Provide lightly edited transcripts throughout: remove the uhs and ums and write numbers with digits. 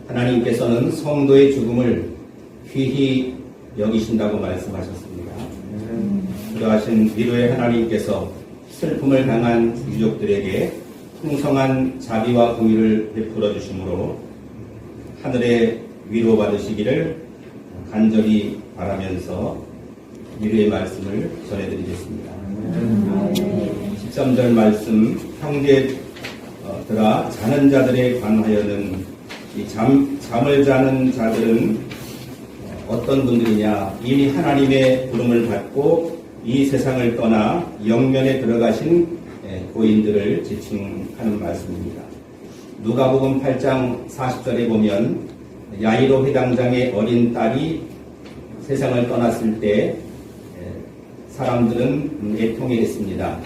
하나님께서는 성도의 죽음을 귀히 여기신다고 말씀하셨습니다. 그러하신 위로의 하나님께서 슬픔을 당한 유족들에게 풍성한 자비와 공의를 베풀어 주심으로 하늘의 위로받으시기를 간절히 바라면서 위로의 말씀을 전해드리겠습니다. 13절 말씀, 형제들아 자는 자들에 관하여는 이 잠을 자는 자들은 어떤 분들이냐? 이미 하나님의 부름을 받고 이 세상을 떠나 영면에 들어가신 고인들을 지칭하는 말씀입니다. 누가복음 8장 40절에 보면 야이로 회당장의 어린 딸이 세상을 떠났을 때 사람들은 애통해했습니다.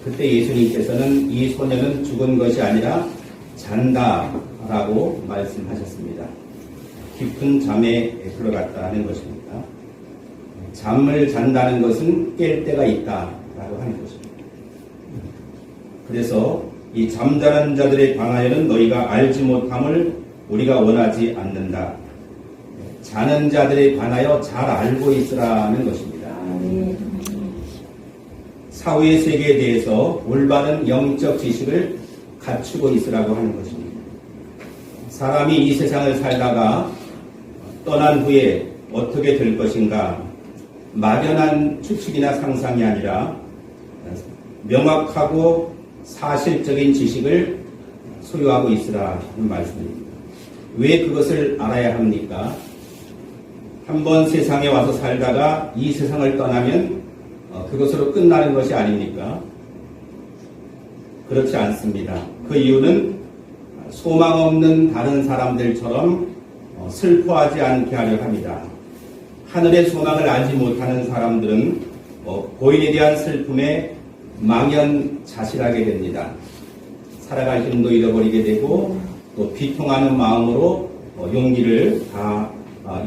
그때 예수님께서는 이 소녀는 죽은 것이 아니라 잔다라고 말씀하셨습니다. 깊은 잠에 들어갔다는 것입니다. 잠을 잔다는 것은 깰 때가 있다라고 하는 것입니다. 그래서 이 잠자는 자들에 관하여는 너희가 알지 못함을 우리가 원하지 않는다. 자는 자들에 관하여 잘 알고 있으라는 것입니다. 사후의 세계에 대해서 올바른 영적 지식을 갖추고 있으라고 하는 것입니다. 사람이 이 세상을 살다가 떠난 후에 어떻게 될 것인가 막연한 추측이나 상상이 아니라 명확하고 사실적인 지식을 소유하고 있으라는 말씀입니다. 왜 그것을 알아야 합니까? 한번 세상에 와서 살다가 이 세상을 떠나면 그것으로 끝나는 것이 아닙니까? 그렇지 않습니다. 그 이유는 소망 없는 다른 사람들처럼 슬퍼하지 않게 하려 합니다. 하늘의 소망을 알지 못하는 사람들은 고인에 대한 슬픔에 망연자실하게 됩니다. 살아갈 힘도 잃어버리게 되고 또 비통하는 마음으로 용기를 다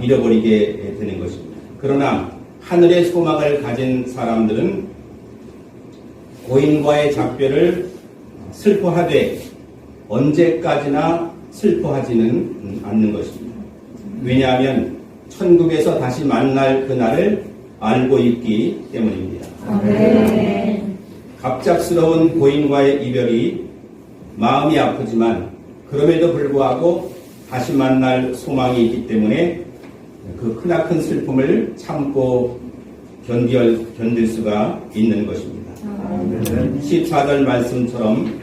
잃어버리게 되는 것입니다. 그러나 하늘의 소망을 가진 사람들은 고인과의 작별을 슬퍼하되 언제까지나 슬퍼하지는 않는 것입니다. 왜냐하면 천국에서 다시 만날 그날을 알고 있기 때문입니다. 갑작스러운 고인과의 이별이 마음이 아프지만 그럼에도 불구하고 다시 만날 소망이 있기 때문에 그 크나큰 슬픔을 참고 견딜 수가 있는 것입니다. 14절 말씀처럼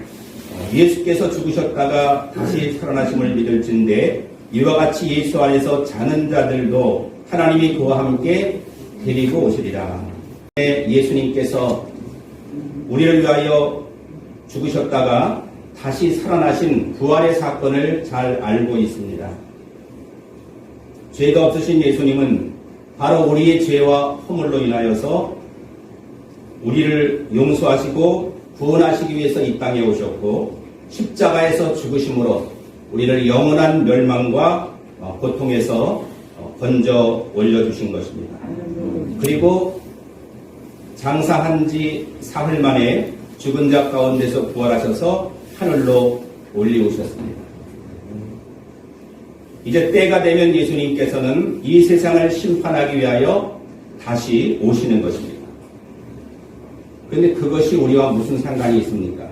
예수께서 죽으셨다가 다시 살아나심을 믿을진데 이와 같이 예수 안에서 자는 자들도 하나님이 그와 함께 데리고 오시리라. 예수님께서 우리를 위하여 죽으셨다가 다시 살아나신 부활의 사건을 잘 알고 있습니다. 죄가 없으신 예수님은 바로 우리의 죄와 허물로 인하여서 우리를 용서하시고 구원하시기 위해서 이 땅에 오셨고 십자가에서 죽으심으로 우리를 영원한 멸망과 고통에서 건져 올려주신 것입니다. 그리고 장사한 지 사흘 만에 죽은 자 가운데서 부활하셔서 하늘로 올리우셨습니다. 이제 때가 되면 예수님께서는 이 세상을 심판하기 위하여 다시 오시는 것입니다. 그런데 그것이 우리와 무슨 상관이 있습니까?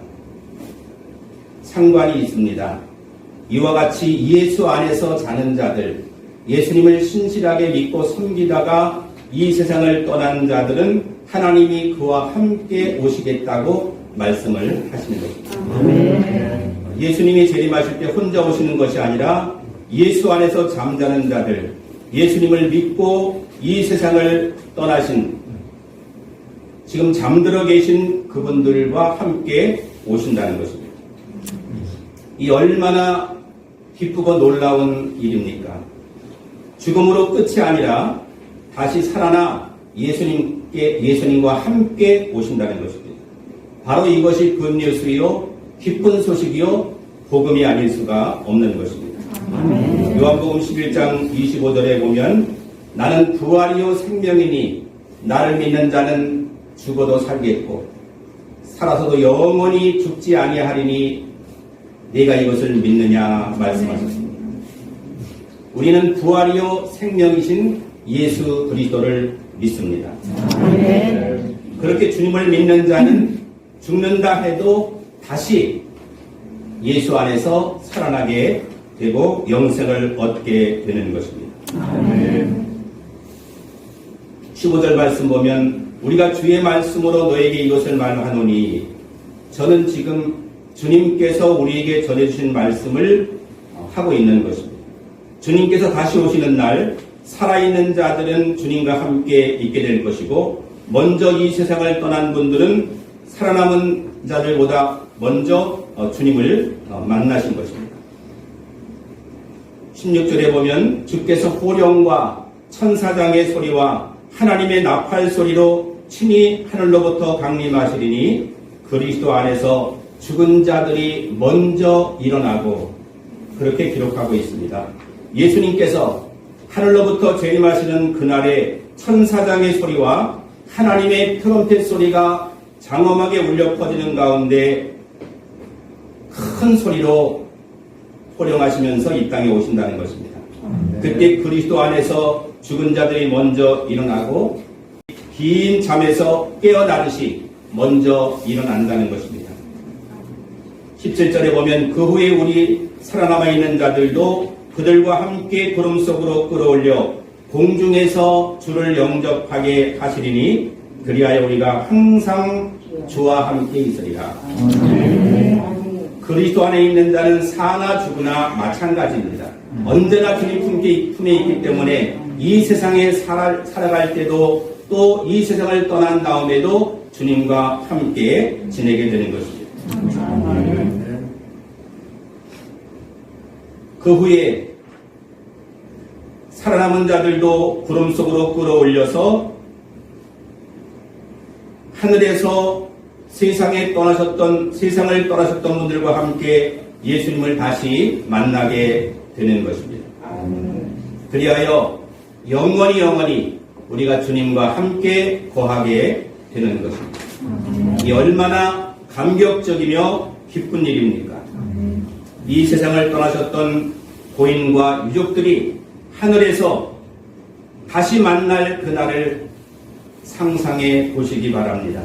상관이 있습니다. 이와 같이 예수 안에서 자는 자들, 예수님을 신실하게 믿고 섬기다가 이 세상을 떠난 자들은 하나님이 그와 함께 오시겠다고 말씀을 하시는 것입니다. 예수님이 재림하실 때 혼자 오시는 것이 아니라 예수 안에서 잠자는 자들, 예수님을 믿고 이 세상을 떠나신 지금 잠들어 계신 그분들과 함께 오신다는 것입니다. 이 얼마나 기쁘고 놀라운 일입니까? 죽음으로 끝이 아니라 다시 살아나 예수님과 함께 오신다는 것입니다. 바로 이것이 굿뉴스요, 기쁜 소식이요, 복음이 아닐 수가 없는 것입니다. 요한복음 11장 25절에 보면 나는 부활이요 생명이니 나를 믿는 자는 죽어도 살겠고 살아서도 영원히 죽지 아니하리니 네가 이것을 믿느냐 말씀하셨습니다. 우리는 부활이요 생명이신 예수 그리스도를 믿습니다. 그렇게 주님을 믿는 자는 죽는다 해도 다시 예수 안에서 살아나게 되고 영생을 얻게 되는 것입니다. 15절 말씀 보면 우리가 주의 말씀으로 너에게 이것을 말하노니 저는 지금 주님께서 우리에게 전해주신 말씀을 하고 있는 것입니다. 주님께서 다시 오시는 날 살아있는 자들은 주님과 함께 있게 될 것이고 먼저 이 세상을 떠난 분들은 살아남은 자들보다 먼저 주님을 만나신 것입니다. 16절에 보면 주께서 호령과 천사장의 소리와 하나님의 나팔 소리로 친히 하늘로부터 강림하시리니 그리스도 안에서 죽은 자들이 먼저 일어나고 그렇게 기록하고 있습니다. 예수님께서 하늘로부터 재림하시는 그날에 천사장의 소리와 하나님의 트럼펫 소리가 장엄하게 울려 퍼지는 가운데 큰 소리로 호령하시면서 이 땅에 오신다는 것입니다. 그때 그리스도 안에서 죽은 자들이 먼저 일어나고 긴 잠에서 깨어나듯이 먼저 일어난다는 것입니다. 17절에 보면 그 후에 우리 살아남아 있는 자들도 그들과 함께 구름 속으로 끌어올려 공중에서 주를 영접하게 하시리니 그리하여 우리가 항상 주와 함께 있으리라. 그리스도 안에 있는 자는 사나 죽으나 마찬가지입니다. 언제나 주님 품에 있기 때문에 이 세상에 살아갈 때도 또 이 세상을 떠난 다음에도 주님과 함께 지내게 되는 것입니다. 그 후에 살아남은 자들도 구름 속으로 끌어올려서 하늘에서 세상을 떠나셨던 분들과 함께 예수님을 다시 만나게 되는 것입니다. 그리하여 영원히 우리가 주님과 함께 거하게 되는 것입니다. 이 얼마나 감격적이며 기쁜 일입니까? 이 세상을 떠나셨던 고인과 유족들이 하늘에서 다시 만날 그날을 상상해 보시기 바랍니다.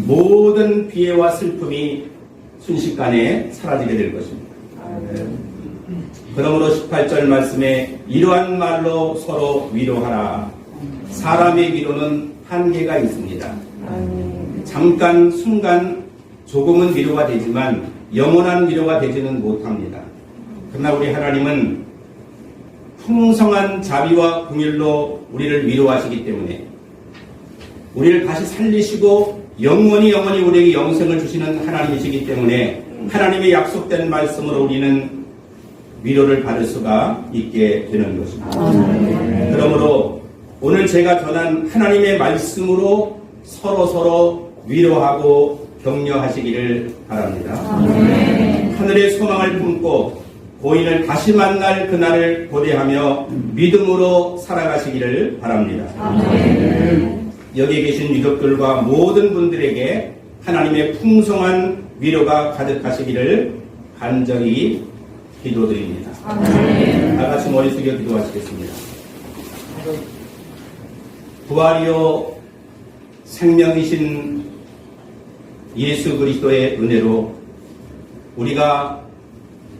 모든 비애와 슬픔이 순식간에 사라지게 될 것입니다. 그러므로 18절 말씀에 이러한 말로 서로 위로하라. 사람의 위로는 한계가 있습니다. 잠깐 순간 조금은 위로가 되지만 영원한 위로가 되지는 못합니다. 그러나 우리 하나님은 풍성한 자비와 긍휼로 우리를 위로하시기 때문에 우리를 다시 살리시고 영원히 우리에게 영생을 주시는 하나님이시기 때문에 하나님의 약속된 말씀으로 우리는 위로를 받을 수가 있게 되는 것입니다. 그러므로 오늘 제가 전한 하나님의 말씀으로 서로 위로하고 격려하시기를 바랍니다. 하늘의 소망을 품고 고인을 다시 만날 그날을 고대하며 믿음으로 살아가시기를 바랍니다. 여기 계신 유족들과 모든 분들에게 하나님의 풍성한 위로가 가득하시기를 간절히 기도드립니다. 다 같이 머리 숙여 기도하시겠습니다. 부활이요 생명이신 예수 그리스도의 은혜로 우리가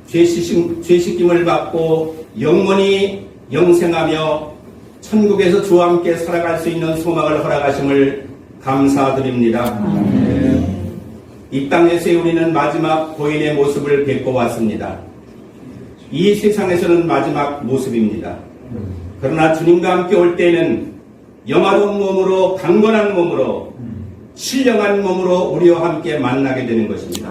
죄씻김을 받고 영원히 영생하며 천국에서 주와 함께 살아갈 수 있는 소망을 허락하심을 감사드립니다. 이 땅에서의 우리는 마지막 고인의 모습을 뵙고 왔습니다. 이 세상에서는 마지막 모습입니다. 그러나 주님과 함께 올 때에는 영화로운 몸으로 강건한 몸으로 신령한 몸으로 우리와 함께 만나게 되는 것입니다.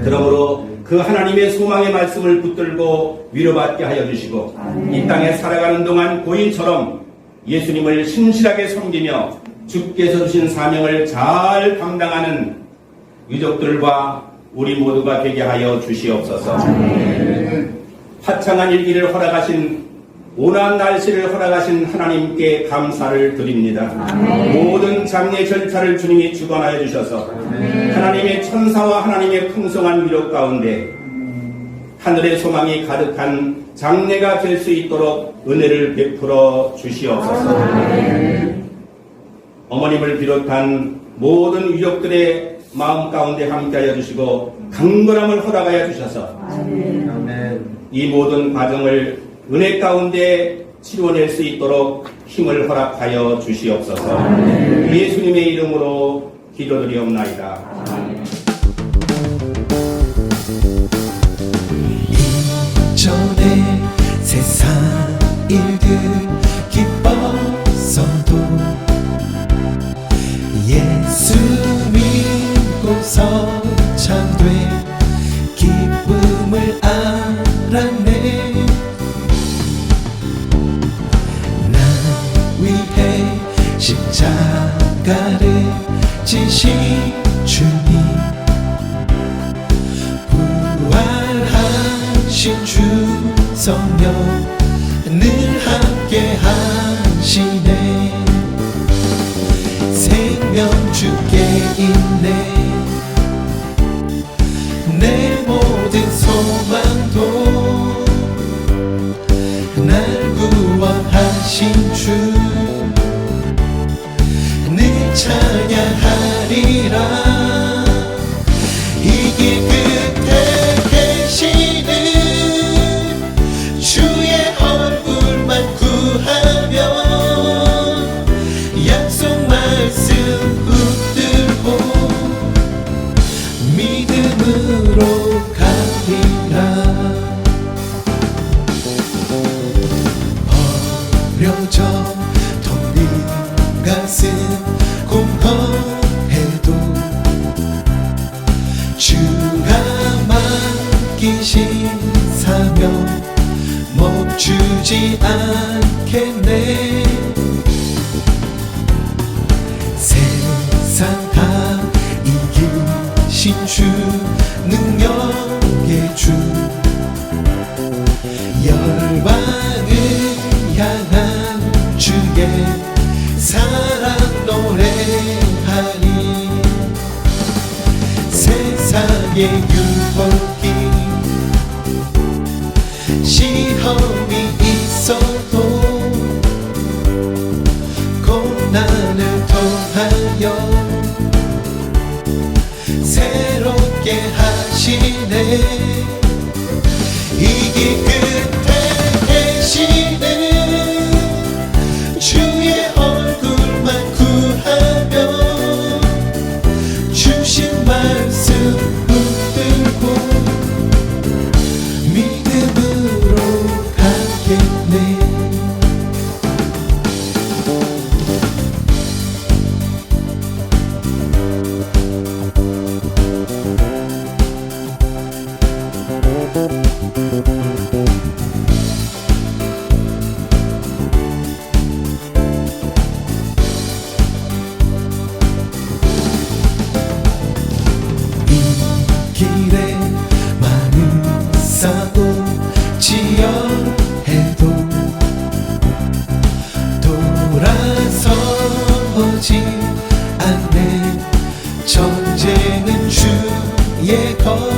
그러므로 그 하나님의 소망의 말씀을 붙들고 위로받게 하여 주시고 이 땅에 살아가는 동안 고인처럼 예수님을 신실하게 섬기며 주께서 주신 사명을 잘 감당하는 유족들과 우리 모두가 되게 하여 주시옵소서. 화창한 일기를 허락하신 온화한 날씨를 허락하신 하나님께 감사를 드립니다. 모든 장례 절차를 주님이 주관하여 주셔서 하나님의 천사와 하나님의 풍성한 위로 가운데 하늘의 소망이 가득한 장래가 될 수 있도록 은혜를 베풀어 주시옵소서. 어머님을 비롯한 모든 유족들의 마음 가운데 함께하여 주시고 강건함을 허락하여 주셔서 이 모든 과정을 은혜 가운데 치루어낼 수 있도록 힘을 허락하여 주시옵소서. 예수님의 이름으로 기도드리옵나이다. 이전에 세상 일들 기뻤어도 예수 믿고서 참돼 기쁨을 알았네. 나 위해 십자가를 지신 주님, 부활하신 주 성령 늘 함께 하시네. 생명 주께 있네. 내 모든 소망도 날 구원하신 주 늘 찬양하리라. 이 길 끝에 계시는 주의 얼굴만 구하며 약속 말씀 붙들고 믿음으로 가리라. 버려져 텅 빈 가슴 공허해도 주가 맡기신 사명 멈추지 않겠네. 세상 다 이기신 주 능력의 주 열방을 향한 주의 사랑 노래하니. 세상의 유혹이 시험이 있어도 고난을 통하여 새롭게 하시네. 이 길 끝에 계시는 주의 얼굴만 구하며 주신 말씀 붙들고 믿음으로 가겠네. 이 길에 많은 싸움 지연해도 돌아서지 않네. 전쟁은 주의 것.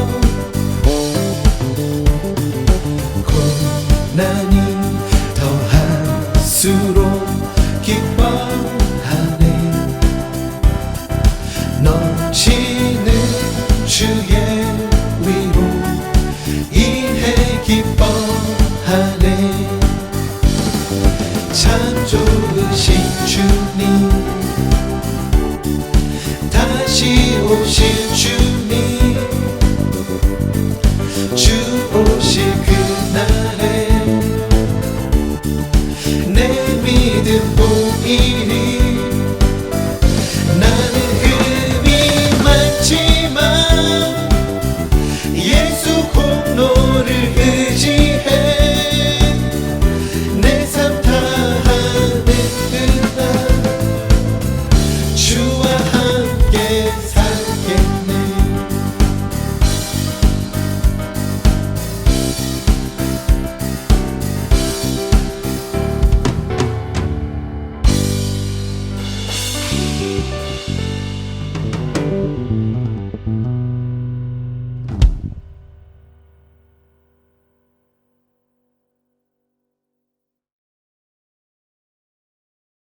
고난이 더할수록 기뻐하네. 넘치는 주의 위로 인해 기뻐하네. 참 좋으신 주님, 다시 오실 주님, 주 오실 그